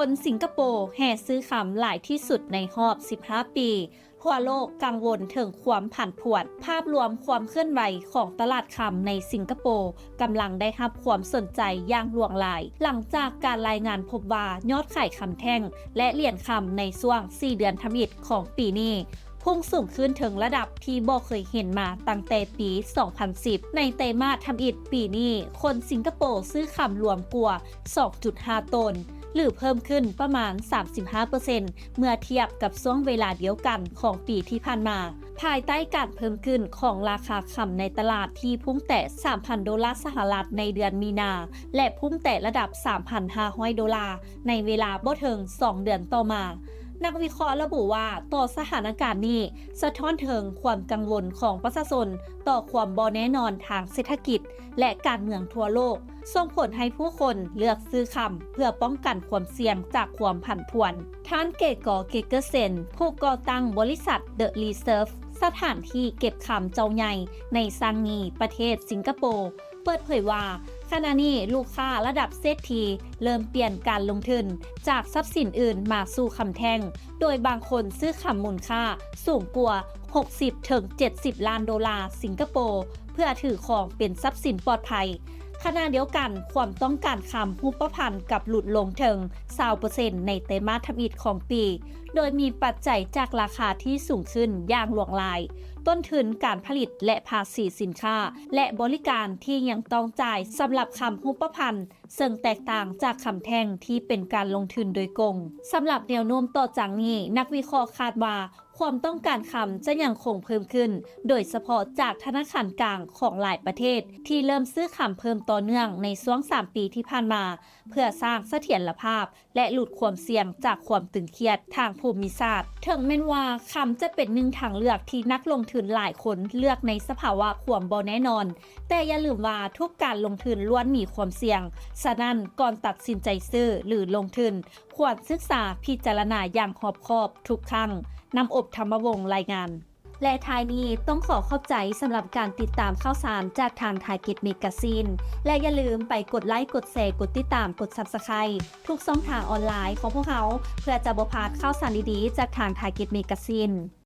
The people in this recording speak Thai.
คนสิงคโปร์แห่ซื้อขำหลายที่สุดในรอบ 15 ปีทั่วโลกกังวลถึงความผันผวนภาพรวมความเคลื่อนไหวของตลาดคำในสิงคโปร์กำลังได้รับความสนใจอย่างหลวงหลาย หลังจากการรายงานพบว่ายอดขายคำแท่งและเหรียญคำในช่วง 4 เดือนทมิฬของปีนี้พุ่งสูงขึ้นถึงระดับที่บ่เคยเห็นมาตั้งแต่ปี 2010 ในไตรมาสทำอิฐปีนี้คนสิงคโปร์ซื้อคำรวมกว่า 2.5 ตนหรือเพิ่มขึ้นประมาณ 35% เมื่อเทียบกับช่วงเวลาเดียวกันของปีที่ผ่านมา ภายใต้การเพิ่มขึ้นของราคาคำในตลาดที่พุ่งแตะ 3,000 ดอลลาร์สหรัฐในเดือนมีนา และพุ่งแตะระดับ 3,500 ดอลลาร์ในเวลาบ่ถึง 2 เดือนต่อมานักวิเคราะห์ระบุว่าต่อสถานการณ์นี้สะท้อนถึงความกังวลของประชาชนต่อความบ่แน่นอนทางเศรษฐกิจและการเมืองทั่วโลกส่งผลให้ผู้คนเลือกซื้อคำเพื่อป้องกันความเสี่ยงจากความผันผวนท่านเกกอร์เกเกอร์เซนผู้ก่อตั้งบริษัท The Reserve สถานที่เก็บคำเจ้าใหญ่ในซางงีประเทศสิงคโปร์เปิดเผยว่าขณะนี้ลูกค้าระดับเศรษฐีเริ่มเปลี่ยนการลงทุนจากทรัพย์สินอื่นมาสู่คำแท่งโดยบางคนซื้อคำมูลค่าสูงกว่า 60-70 ล้านดอลลาร์สิงคโปร์เพื่อถือของเป็นทรัพย์สินปลอดภัยขณะเดียวกันความต้องการคำรูปพรรณกับหลุดลงถึง 20% ในไตรมาสทำอิฐของปีโดยมีปัจจัยจากราคาที่สูงขึ้นอย่างหลวงหลายต้นทุนการผลิตและภาษีสินค้าและบริการที่ยังต้องจ่ายสำหรับคำรูปพรรณซึ่งแตกต่างจากคำแท่งที่เป็นการลงทุนโดยตรงสำหรับแนวโน้มต่อจากนี้นักวิเคราะห์คาดว่าความต้องการคำจะยังคงเพิ่มขึ้นโดยเฉพาะจากธนาคารกลางของหลายประเทศที่เริ่มซื้อคำเพิ่มต่อเนื่องในช่วง 3 ปีที่ผ่านมาเพื่อสร้างเสถียรภาพและลดความเสี่ยงจากความตึงเครียดทางภูมิศาสตร์ถึงแม้ว่าคำจะเป็นหนึ่งทางเลือกที่นักลงทุนหลายคนเลือกในสภาวะความบ่แน่นอนแต่อย่าลืมว่าทุกการลงทุนล้วนมีความเสี่ยงฉะนั้นก่อนตัดสินใจซื้อหรือลงทุนควรศึกษาพิจารณาอย่างรอบคอบทุกครั้งนำอบธรรมวงศ์รายงานและท้ายนี้ต้องขอขอบใจสำหรับการติดตามข่าวสารจากทางไทยเก็ตเมกาซีนและอย่าลืมไปกดไลค์กดแชร์กดติดตามกด Subscribe ทุกช่องทางออนไลน์ของพวกเขาเพื่อจะบ่พลาดข่าวสารดีๆจากทางไทยเก็ตเมกาซีน